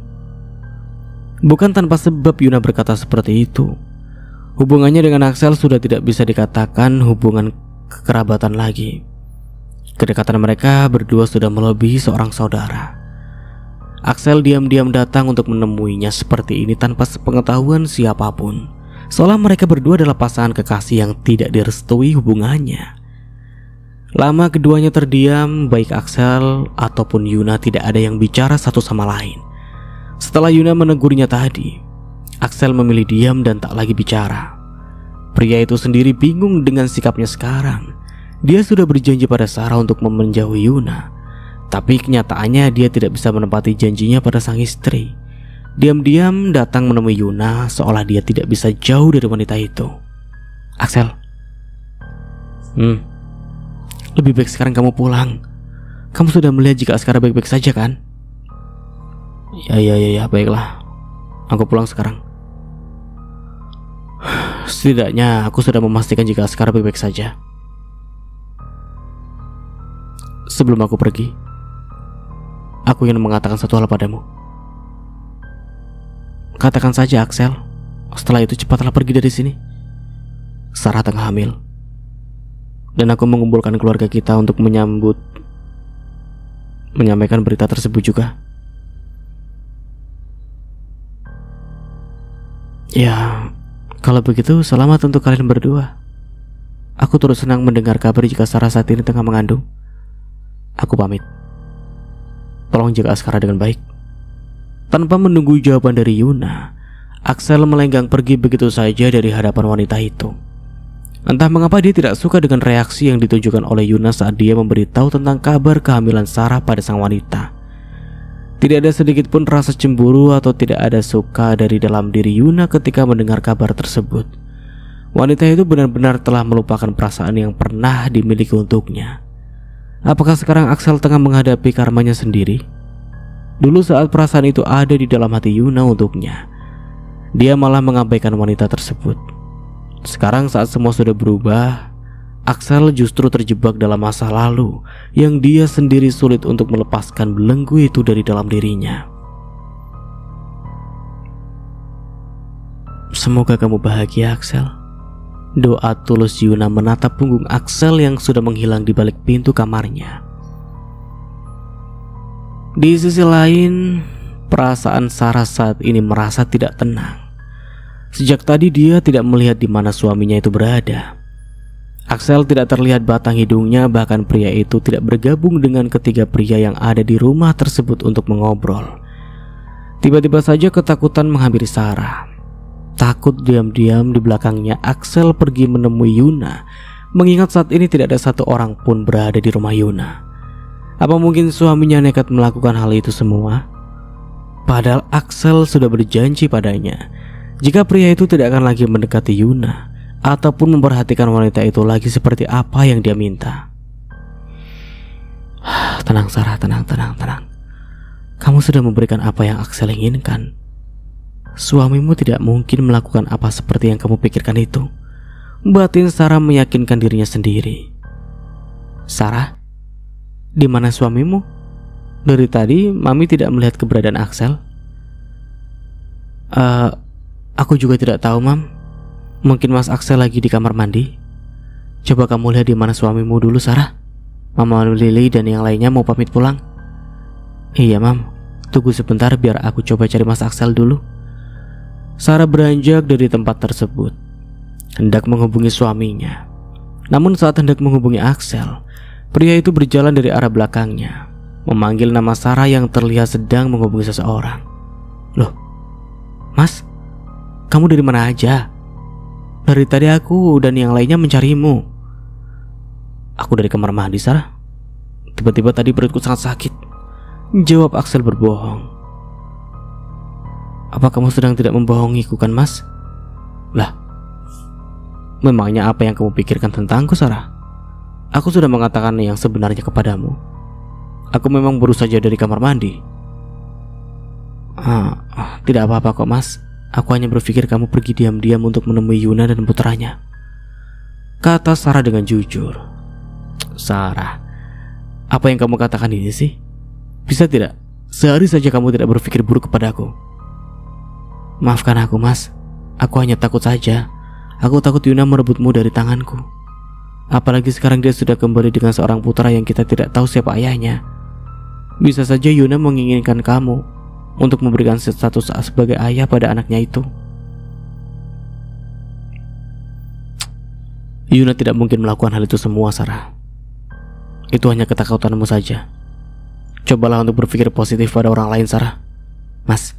Bukan tanpa sebab Yuna berkata seperti itu. Hubungannya dengan Axel sudah tidak bisa dikatakan hubungan kekerabatan lagi. Kedekatan mereka berdua sudah melebihi seorang saudara. Axel diam-diam datang untuk menemuinya seperti ini tanpa sepengetahuan siapapun, seolah mereka berdua adalah pasangan kekasih yang tidak direstui hubungannya. Lama keduanya terdiam, baik Axel ataupun Yuna tidak ada yang bicara satu sama lain. Setelah Yuna menegurnya tadi, Axel memilih diam dan tak lagi bicara. Pria itu sendiri bingung dengan sikapnya sekarang. Dia sudah berjanji pada Sarah untuk menjauhi Yuna, tapi kenyataannya dia tidak bisa menepati janjinya pada sang istri. Diam-diam datang menemui Yuna seolah dia tidak bisa jauh dari wanita itu. Axel, lebih baik sekarang kamu pulang. Kamu sudah melihat jika Askara baik-baik saja kan? Ya, baiklah. Aku pulang sekarang. Setidaknya aku sudah memastikan jika Askara baik-baik saja. Sebelum aku pergi, aku ingin mengatakan satu hal padamu. Katakan saja, Axel. Setelah itu cepatlah pergi dari sini. Sarah tengah hamil, dan aku mengumpulkan keluarga kita untuk menyampaikan berita tersebut juga. Ya, kalau begitu selamat untuk kalian berdua. Aku turut senang mendengar kabar jika Sarah saat ini tengah mengandung. Aku pamit. Tolong jaga Askara dengan baik. Tanpa menunggu jawaban dari Yuna, Axel melenggang pergi begitu saja dari hadapan wanita itu. Entah mengapa dia tidak suka dengan reaksi yang ditunjukkan oleh Yuna saat dia memberitahu tentang kabar kehamilan Sarah pada sang wanita. Tidak ada sedikit pun rasa cemburu atau tidak ada suka dari dalam diri Yuna ketika mendengar kabar tersebut. Wanita itu benar-benar telah melupakan perasaan yang pernah dimiliki untuknya. Apakah sekarang Axel tengah menghadapi karmanya sendiri? Dulu saat perasaan itu ada di dalam hati Yuna untuknya, dia malah mengabaikan wanita tersebut. Sekarang saat semua sudah berubah, Axel justru terjebak dalam masa lalu yang dia sendiri sulit untuk melepaskan belenggu itu dari dalam dirinya. Semoga kamu bahagia, Axel. Doa tulus Yuna menatap punggung Axel yang sudah menghilang di balik pintu kamarnya. Di sisi lain, perasaan Sarah saat ini merasa tidak tenang. Sejak tadi dia tidak melihat di mana suaminya itu berada. Axel tidak terlihat batang hidungnya, bahkan pria itu tidak bergabung dengan ketiga pria yang ada di rumah tersebut untuk mengobrol. Tiba-tiba saja ketakutan menghampiri Sarah. Takut diam-diam di belakangnya Axel pergi menemui Yuna, mengingat saat ini tidak ada satu orang pun berada di rumah Yuna. Apa mungkin suaminya nekat melakukan hal itu semua? Padahal Axel sudah berjanji padanya, jika pria itu tidak akan lagi mendekati Yuna ataupun memperhatikan wanita itu lagi seperti apa yang dia minta. Tenang Sarah, tenang. Kamu sudah memberikan apa yang Axel inginkan. Suamimu tidak mungkin melakukan apa seperti yang kamu pikirkan itu. Batin Sarah meyakinkan dirinya sendiri. Sarah, di mana suamimu? Dari tadi Mami tidak melihat keberadaan Axel. Aku juga tidak tahu, Mam. Mungkin Mas Axel lagi di kamar mandi. Coba kamu lihat di mana suamimu dulu, Sarah. Mama Lily dan yang lainnya mau pamit pulang. Iya, Mam. Tunggu sebentar biar aku coba cari Mas Axel dulu. Sarah beranjak dari tempat tersebut, hendak menghubungi suaminya. Namun saat hendak menghubungi Axel, pria itu berjalan dari arah belakangnya, memanggil nama Sarah yang terlihat sedang menghubungi seseorang. Loh, Mas? Kamu dari mana aja? Dari tadi aku dan yang lainnya mencarimu. Aku dari kamar mandi, Sarah. Tiba-tiba tadi perutku sangat sakit, jawab Axel berbohong. Apa kamu sedang tidak membohongiku kan, Mas? Lah, memangnya apa yang kamu pikirkan tentangku, Sarah? Aku sudah mengatakan yang sebenarnya kepadamu. Aku memang baru saja dari kamar mandi. Tidak apa-apa kok, Mas. Aku hanya berpikir kamu pergi diam-diam untuk menemui Yuna dan putranya, kata Sarah dengan jujur. Sarah, apa yang kamu katakan ini sih? Bisa tidak sehari saja kamu tidak berpikir buruk kepadaku? Maafkan aku, Mas. Aku hanya takut saja. Aku takut Yuna merebutmu dari tanganku. Apalagi sekarang dia sudah kembali dengan seorang putra yang kita tidak tahu siapa ayahnya. Bisa saja Yuna menginginkan kamu untuk memberikan status sebagai ayah pada anaknya itu. Yuna tidak mungkin melakukan hal itu semua, Sarah. Itu hanya ketakutanmu saja. Cobalah untuk berpikir positif pada orang lain, Sarah. Mas,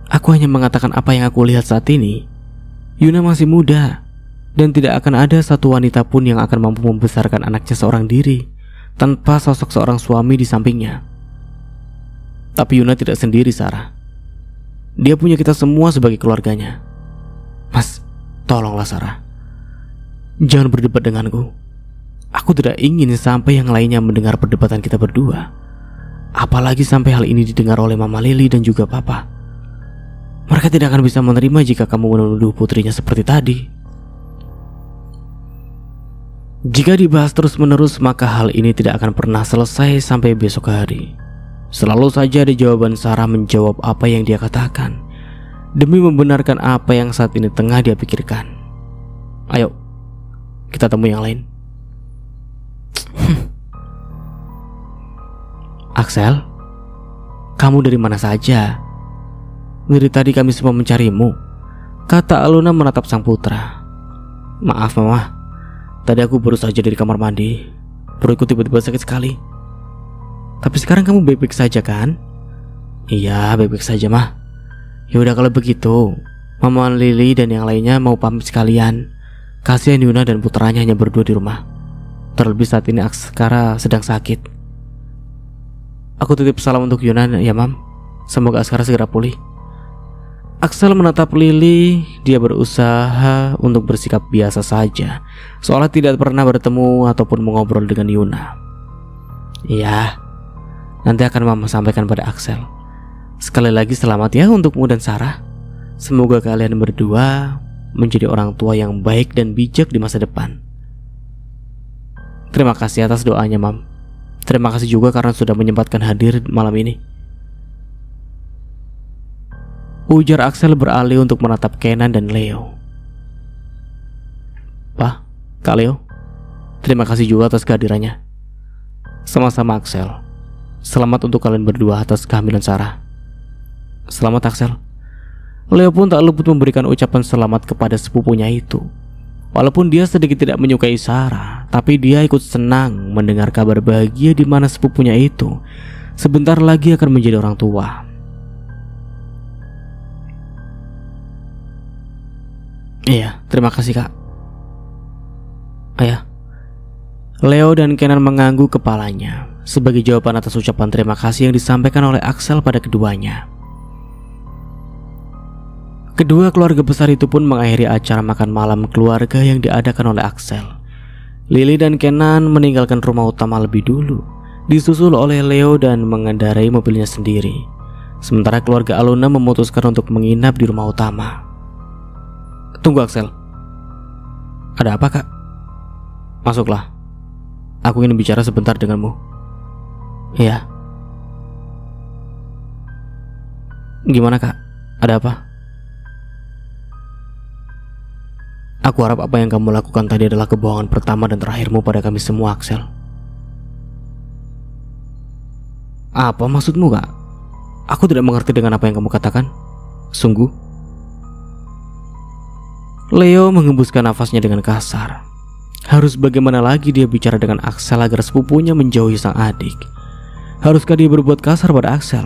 aku hanya mengatakan apa yang aku lihat saat ini. Yuna masih muda, dan tidak akan ada satu wanita pun yang akan mampu membesarkan anaknya seorang diri tanpa sosok seorang suami di sampingnya. Tapi Yuna tidak sendiri, Sarah. Dia punya kita semua sebagai keluarganya. Mas, tolonglah Sarah. Jangan berdebat denganku. Aku tidak ingin sampai yang lainnya mendengar perdebatan kita berdua. Apalagi sampai hal ini didengar oleh Mama Lily dan juga Papa. Mereka tidak akan bisa menerima jika kamu menuduh putrinya seperti tadi. Jika dibahas terus-menerus, maka hal ini tidak akan pernah selesai sampai besok hari. Selalu saja ada jawaban Sarah menjawab apa yang dia katakan, demi membenarkan apa yang saat ini tengah dia pikirkan. Ayo, kita temui yang lain. Axel, kamu dari mana saja? Dari tadi kami semua mencarimu, kata Aluna menatap sang putra. Maaf, Mama. Tadi aku baru saja dari kamar mandi. Perutku tiba-tiba sakit sekali. Tapi sekarang kamu baik-baik saja kan? Iya, baik-baik saja, Mah. Ya udah kalau begitu, Mama Lily dan yang lainnya mau pamit sekalian. Kasihan Yuna dan putranya hanya berdua di rumah. Terlebih saat ini Askara sedang sakit. Aku titip salam untuk Yuna ya Mam. Semoga Askara segera pulih. Axel menatap Lily. Dia berusaha untuk bersikap biasa saja, seolah tidak pernah bertemu ataupun mengobrol dengan Yuna. Iya, nanti akan Mama sampaikan pada Axel. Sekali lagi selamat ya untukmu dan Sarah. Semoga kalian berdua menjadi orang tua yang baik dan bijak di masa depan. Terima kasih atas doanya Mam. Terima kasih juga karena sudah menyempatkan hadir malam ini, ujar Axel beralih untuk menatap Kenan dan Leo. Pak, Kak Leo, terima kasih juga atas kehadirannya. Sama-sama Axel. Selamat untuk kalian berdua atas kehamilan Sarah. Selamat Axel. Leo pun tak luput memberikan ucapan selamat kepada sepupunya itu. Walaupun dia sedikit tidak menyukai Sarah, tapi dia ikut senang mendengar kabar bahagia di mana sepupunya itu sebentar lagi akan menjadi orang tua. Iya, terima kasih Kak. Ayah. Leo dan Kenan mengangguk kepalanya sebagai jawaban atas ucapan terima kasih yang disampaikan oleh Axel pada keduanya. Kedua keluarga besar itu pun mengakhiri acara makan malam keluarga yang diadakan oleh Axel. Lily dan Kenan meninggalkan rumah utama lebih dulu, disusul oleh Leo dan mengendarai mobilnya sendiri. Sementara keluarga Aluna memutuskan untuk menginap di rumah utama. Tunggu Axel. Ada apa Kak? Masuklah. Aku ingin bicara sebentar denganmu. Iya. Gimana Kak? Ada apa? Aku harap apa yang kamu lakukan tadi adalah kebohongan pertama dan terakhirmu pada kami semua Axel. Apa maksudmu Kak? Aku tidak mengerti dengan apa yang kamu katakan. Sungguh? Leo menghembuskan nafasnya dengan kasar. Harus bagaimana lagi dia bicara dengan Axel agar sepupunya menjauhi sang adik? Haruskah dia berbuat kasar pada Axel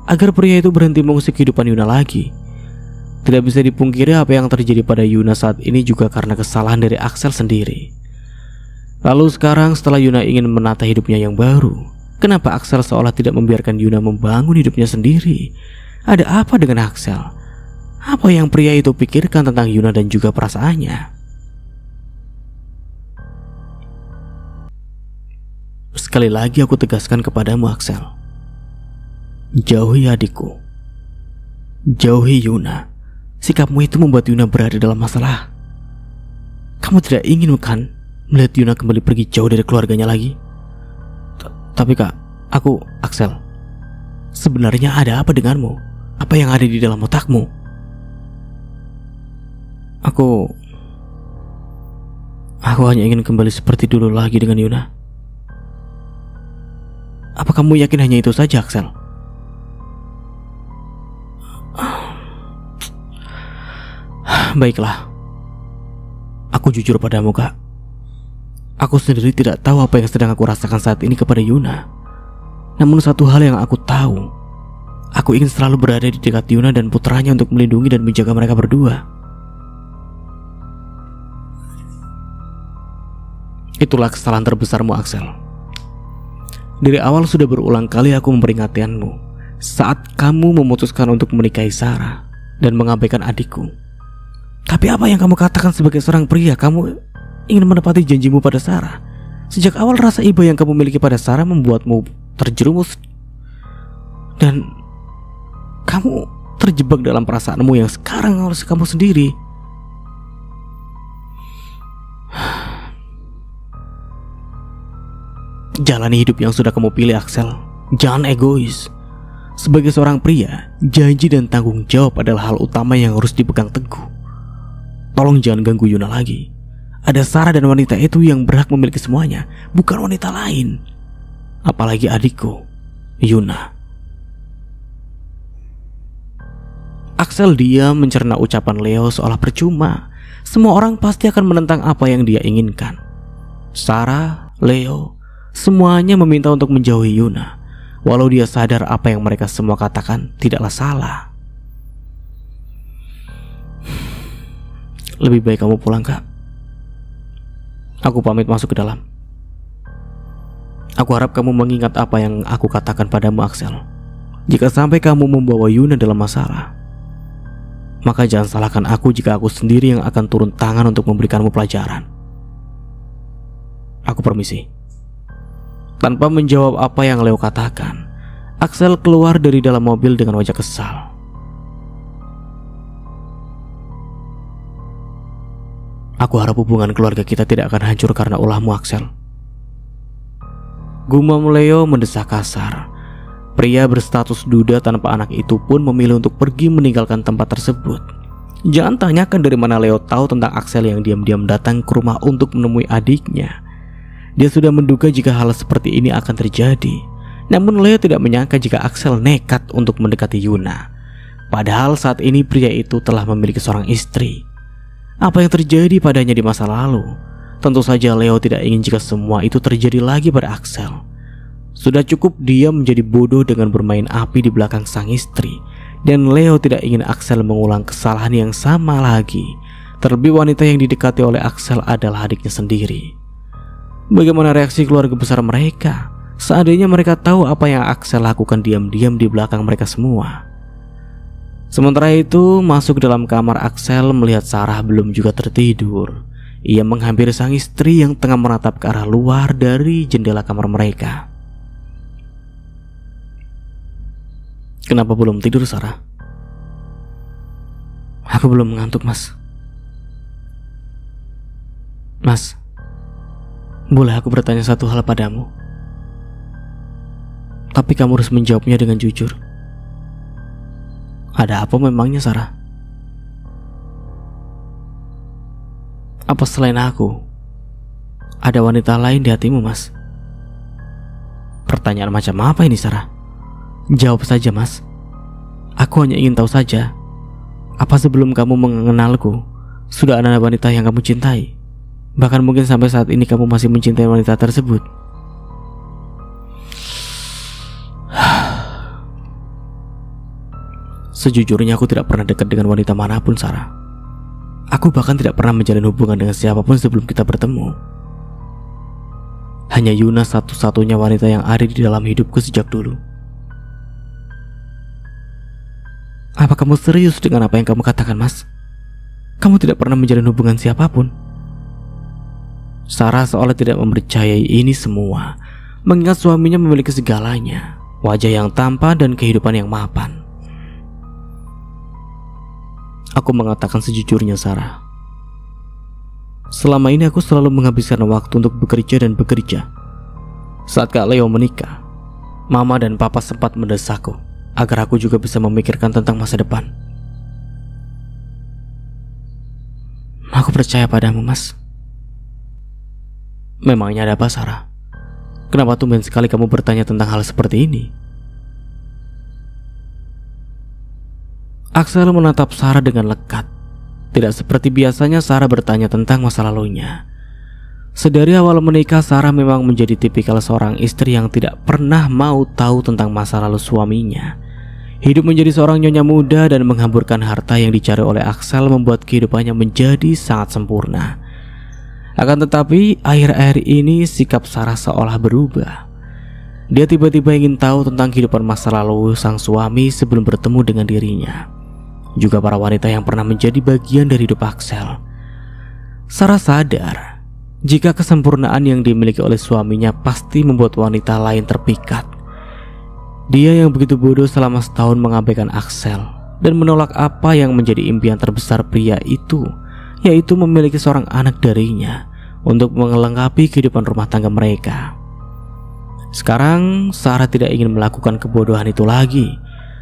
agar pria itu berhenti mengusik kehidupan Yuna lagi? Tidak bisa dipungkiri apa yang terjadi pada Yuna saat ini juga karena kesalahan dari Axel sendiri. Lalu sekarang setelah Yuna ingin menata hidupnya yang baru, kenapa Axel seolah tidak membiarkan Yuna membangun hidupnya sendiri? Ada apa dengan Axel? Apa yang pria itu pikirkan tentang Yuna dan juga perasaannya? Sekali lagi aku tegaskan kepadamu Axel. Jauhi adikku. Jauhi Yuna. Sikapmu itu membuat Yuna berada dalam masalah. Kamu tidak ingin kan melihat Yuna kembali pergi jauh dari keluarganya lagi? Tapi Kak, Axel, sebenarnya ada apa denganmu? Apa yang ada di dalam otakmu? Aku hanya ingin kembali seperti dulu lagi dengan Yuna. Apa kamu yakin hanya itu saja, Axel? Baiklah. Aku jujur padamu, Kak. Aku sendiri tidak tahu apa yang sedang aku rasakan saat ini kepada Yuna. Namun satu hal yang aku tahu, aku ingin selalu berada di dekat Yuna dan putranya untuk melindungi dan menjaga mereka berdua. Itulah kesalahan terbesarmu, Axel. Dari awal sudah berulang kali aku memperingatkanmu saat kamu memutuskan untuk menikahi Sarah dan mengabaikan adikku. Tapi apa yang kamu katakan sebagai seorang pria? Kamu ingin menepati janjimu pada Sarah. Sejak awal rasa iba yang kamu miliki pada Sarah membuatmu terjerumus, dan kamu terjebak dalam perasaanmu yang sekarang harus kamu sendiri. Jalani hidup yang sudah kamu pilih, Axel. Jangan egois. Sebagai seorang pria, janji dan tanggung jawab adalah hal utama yang harus dipegang teguh. Tolong jangan ganggu Yuna lagi. Ada Sarah dan wanita itu yang berhak memiliki semuanya, bukan wanita lain. Apalagi adikku, Yuna. Axel diam mencerna ucapan Leo seolah percuma. Semua orang pasti akan menentang apa yang dia inginkan. Sarah, Leo, semuanya meminta untuk menjauhi Yuna, walau dia sadar apa yang mereka semua katakan tidaklah salah. Lebih baik kamu pulang, Kak. Aku pamit masuk ke dalam. Aku harap kamu mengingat apa yang aku katakan padamu, Axel. Jika sampai kamu membawa Yuna dalam masalah, maka jangan salahkan aku jika aku sendiri yang akan turun tangan untuk memberikanmu pelajaran. Aku permisi. Tanpa menjawab apa yang Leo katakan, Axel keluar dari dalam mobil dengan wajah kesal. Aku harap hubungan keluarga kita tidak akan hancur karena ulahmu, Axel. Gumam Leo mendesak kasar. Pria berstatus duda tanpa anak itu pun memilih untuk pergi meninggalkan tempat tersebut. Jangan tanyakan dari mana Leo tahu tentang Axel yang diam-diam datang ke rumah untuk menemui adiknya. Dia sudah menduga jika hal seperti ini akan terjadi. Namun Leo tidak menyangka jika Axel nekat untuk mendekati Yuna. Padahal saat ini pria itu telah memiliki seorang istri. Apa yang terjadi padanya di masa lalu? Tentu saja Leo tidak ingin jika semua itu terjadi lagi pada Axel. Sudah cukup dia menjadi bodoh dengan bermain api di belakang sang istri. Dan Leo tidak ingin Axel mengulang kesalahan yang sama lagi. Terlebih wanita yang didekati oleh Axel adalah adiknya sendiri. Bagaimana reaksi keluarga besar mereka seandainya mereka tahu apa yang Axel lakukan diam-diam di belakang mereka semua? Sementara itu, masuk dalam kamar, Axel melihat Sarah belum juga tertidur. Ia menghampiri sang istri yang tengah menatap ke arah luar dari jendela kamar mereka. Kenapa belum tidur, Sarah? Aku belum mengantuk, Mas. Mas, boleh aku bertanya satu hal padamu? Tapi kamu harus menjawabnya dengan jujur. Ada apa memangnya, Sarah? Apa selain aku ada wanita lain di hatimu, Mas? Pertanyaan macam apa ini, Sarah? Jawab saja, Mas. Aku hanya ingin tahu saja. Apa sebelum kamu mengenalku sudah ada wanita yang kamu cintai? Bahkan mungkin sampai saat ini kamu masih mencintai wanita tersebut. Sejujurnya aku tidak pernah dekat dengan wanita manapun, Sarah. Aku bahkan tidak pernah menjalin hubungan dengan siapapun sebelum kita bertemu. Hanya Yuna satu-satunya wanita yang ada di dalam hidupku sejak dulu. Apa kamu serius dengan apa yang kamu katakan, Mas? Kamu tidak pernah menjalin hubungan siapapun? Sarah seolah tidak mempercayai ini semua, mengingat suaminya memiliki segalanya, wajah yang tampan dan kehidupan yang mapan. Aku mengatakan sejujurnya, Sarah. Selama ini aku selalu menghabiskan waktu untuk bekerja dan bekerja. Saat Kak Leo menikah, Mama dan Papa sempat mendesakku agar aku juga bisa memikirkan tentang masa depan. Aku percaya padamu, Mas. Memangnya ada apa, Sarah? Kenapa tumben sekali kamu bertanya tentang hal seperti ini? Axel menatap Sarah dengan lekat. Tidak seperti biasanya Sarah bertanya tentang masa lalunya. Sedari awal menikah, Sarah memang menjadi tipikal seorang istri yang tidak pernah mau tahu tentang masa lalu suaminya. Hidup menjadi seorang nyonya muda dan menghamburkan harta yang dicari oleh Axel membuat kehidupannya menjadi sangat sempurna. Akan tetapi, akhir-akhir ini sikap Sarah seolah berubah. Dia tiba-tiba ingin tahu tentang kehidupan masa lalu sang suami sebelum bertemu dengan dirinya, juga para wanita yang pernah menjadi bagian dari hidup Axel. Sarah sadar jika kesempurnaan yang dimiliki oleh suaminya pasti membuat wanita lain terpikat. Dia yang begitu bodoh selama setahun mengabaikan Axel dan menolak apa yang menjadi impian terbesar pria itu, yaitu memiliki seorang anak darinya untuk melengkapi kehidupan rumah tangga mereka. Sekarang Sarah tidak ingin melakukan kebodohan itu lagi.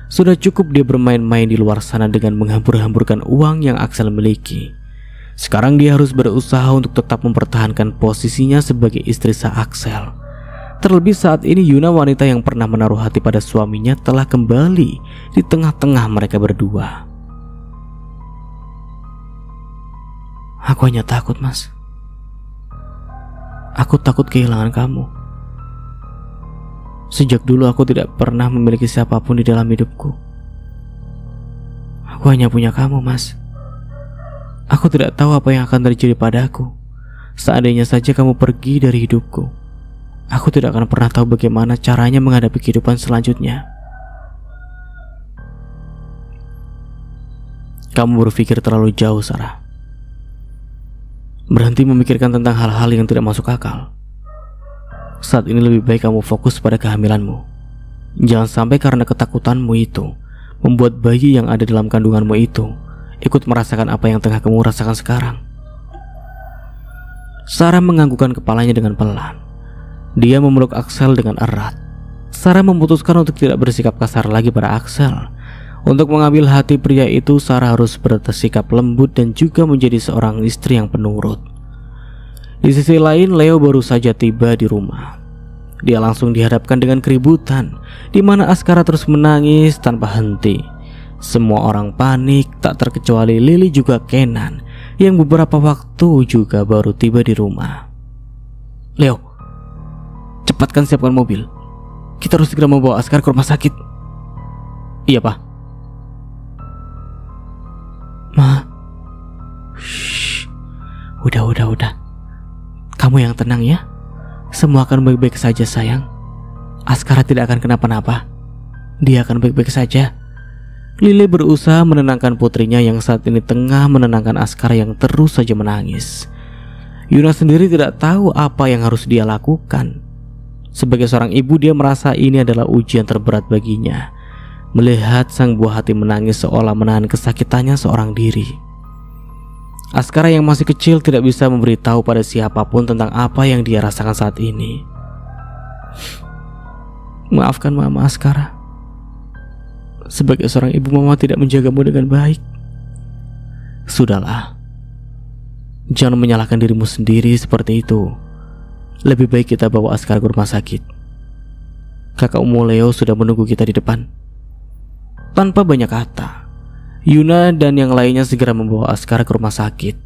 Sudah cukup dia bermain-main di luar sana dengan menghambur-hamburkan uang yang Axel miliki. Sekarang dia harus berusaha untuk tetap mempertahankan posisinya sebagai istri sah Axel. Terlebih saat ini Yuna, wanita yang pernah menaruh hati pada suaminya, telah kembali di tengah-tengah mereka berdua. Aku hanya takut, Mas. Aku takut kehilangan kamu. Sejak dulu aku tidak pernah memiliki siapapun di dalam hidupku. Aku hanya punya kamu, Mas. Aku tidak tahu apa yang akan terjadi padaku Seandainya saja kamu pergi dari hidupku, aku tidak akan pernah tahu bagaimana caranya menghadapi kehidupan selanjutnya. Kamu berpikir terlalu jauh, Sarah. Berhenti memikirkan tentang hal-hal yang tidak masuk akal. Saat ini lebih baik kamu fokus pada kehamilanmu. Jangan sampai karena ketakutanmu itu membuat bayi yang ada dalam kandunganmu itu ikut merasakan apa yang tengah kamu rasakan sekarang. Sarah menganggukkan kepalanya dengan pelan. Dia memeluk Axel dengan erat. Sarah memutuskan untuk tidak bersikap kasar lagi pada Axel. Untuk mengambil hati pria itu, Sarah harus bersikap lembut dan juga menjadi seorang istri yang penurut. Di sisi lain, Leo baru saja tiba di rumah. Dia langsung dihadapkan dengan keributan, di mana Askara terus menangis tanpa henti. Semua orang panik, tak terkecuali Lily juga Kenan, yang beberapa waktu juga baru tiba di rumah. Leo, cepatkan siapkan mobil. Kita harus segera membawa Askara ke rumah sakit. Iya, Pak. Ma, shh, udah. Kamu yang tenang ya. Semua akan baik-baik saja, sayang. Askara tidak akan kenapa-napa. Dia akan baik-baik saja. Lily berusaha menenangkan putrinya yang saat ini tengah menenangkan Askara yang terus saja menangis. Yuna sendiri tidak tahu apa yang harus dia lakukan. Sebagai seorang ibu, dia merasa ini adalah ujian terberat baginya. Melihat sang buah hati menangis seolah menahan kesakitannya seorang diri. Askara yang masih kecil tidak bisa memberitahu pada siapapun tentang apa yang dia rasakan saat ini. Maafkan Mama, Askara. Sebagai seorang ibu, Mama tidak menjagamu dengan baik. Sudahlah. Jangan menyalahkan dirimu sendiri seperti itu. Lebih baik kita bawa Askara ke rumah sakit. Kakakmu Leo sudah menunggu kita di depan. Tanpa banyak kata, Yuna dan yang lainnya segera membawa Askara ke rumah sakit,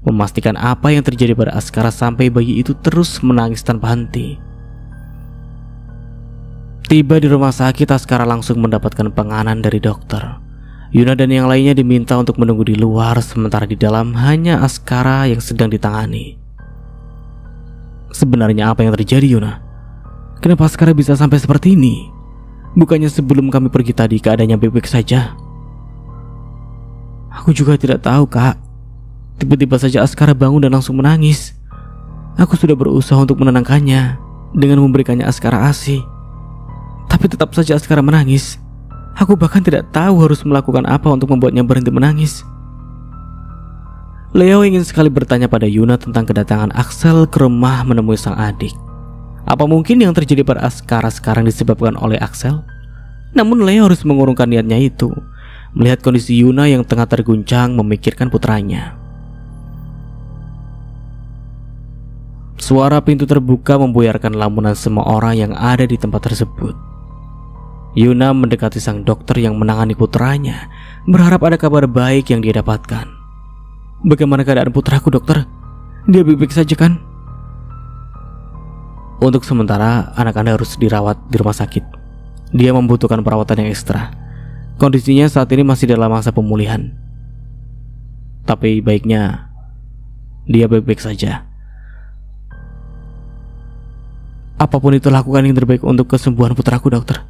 memastikan apa yang terjadi pada Askara sampai bayi itu terus menangis tanpa henti. Tiba di rumah sakit, Askara langsung mendapatkan penanganan dari dokter. Yuna dan yang lainnya diminta untuk menunggu di luar, sementara di dalam hanya Askara yang sedang ditangani. Sebenarnya apa yang terjadi, Yuna? Kenapa Askara bisa sampai seperti ini? Bukannya sebelum kami pergi tadi keadaannya baik-baik saja? Aku juga tidak tahu, Kak. Tiba-tiba saja Askara bangun dan langsung menangis. Aku sudah berusaha untuk menenangkannya dengan memberikannya Askara ASI. Tapi tetap saja Askara menangis. Aku bahkan tidak tahu harus melakukan apa untuk membuatnya berhenti menangis. Leo ingin sekali bertanya pada Yuna tentang kedatangan Axel ke rumah menemui sang adik. Apa mungkin yang terjadi pada Askara sekarang disebabkan oleh Axel? Namun Leo harus mengurungkan niatnya itu, melihat kondisi Yuna yang tengah terguncang memikirkan putranya. Suara pintu terbuka membuyarkan lamunan semua orang yang ada di tempat tersebut. Yuna mendekati sang dokter yang menangani putranya, berharap ada kabar baik yang dia dapatkan. Bagaimana keadaan putraku, dokter? Dia baik-baik saja kan? Untuk sementara, anak Anda harus dirawat di rumah sakit. Dia membutuhkan perawatan yang ekstra. Kondisinya saat ini masih dalam masa pemulihan. Tapi baiknya dia baik-baik saja. Apapun itu, lakukan yang terbaik untuk kesembuhan putraku, dokter.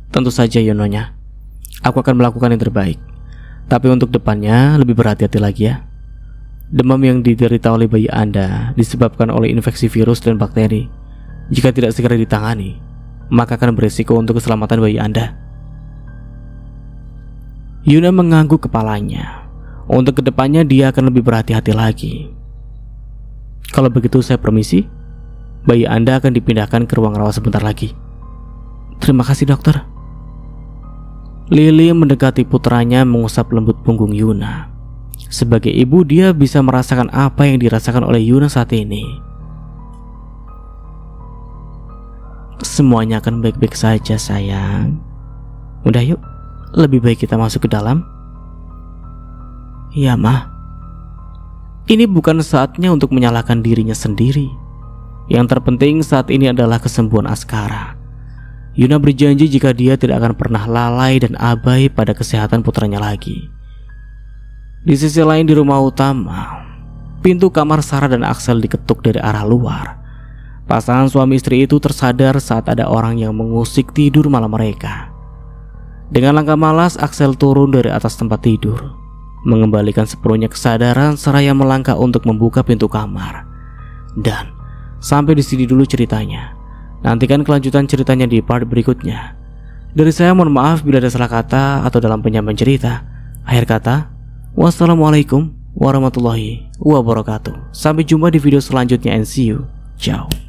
Tentu saja, Yononya. Aku akan melakukan yang terbaik. Tapi untuk depannya lebih berhati-hati lagi ya. Demam yang diderita oleh bayi Anda disebabkan oleh infeksi virus dan bakteri. Jika tidak segera ditangani, maka akan berisiko untuk keselamatan bayi Anda. Yuna mengangguk kepalanya. Untuk kedepannya dia akan lebih berhati-hati lagi. Kalau begitu saya permisi. Bayi Anda akan dipindahkan ke ruang rawat sebentar lagi. Terima kasih, dokter. Lily mendekati putranya mengusap lembut punggung Yuna. Sebagai ibu, dia bisa merasakan apa yang dirasakan oleh Yuna saat ini. Semuanya akan baik-baik saja, sayang. Udah yuk, lebih baik kita masuk ke dalam. Ya, Ma. Ini bukan saatnya untuk menyalahkan dirinya sendiri. Yang terpenting saat ini adalah kesembuhan Askara. Yuna berjanji jika dia tidak akan pernah lalai dan abai pada kesehatan putranya lagi. Di sisi lain di rumah utama, pintu kamar Sarah dan Axel diketuk dari arah luar. Pasangan suami istri itu tersadar saat ada orang yang mengusik tidur malam mereka. Dengan langkah malas, Axel turun dari atas tempat tidur, mengembalikan sepenuhnya kesadaran seraya melangkah untuk membuka pintu kamar. Dan sampai di sini dulu ceritanya. Nantikan kelanjutan ceritanya di part berikutnya. Dari saya mohon maaf bila ada salah kata atau dalam penyampaian cerita. Akhir kata, wassalamualaikum warahmatullahi wabarakatuh. Sampai jumpa di video selanjutnya and see you. Ciao.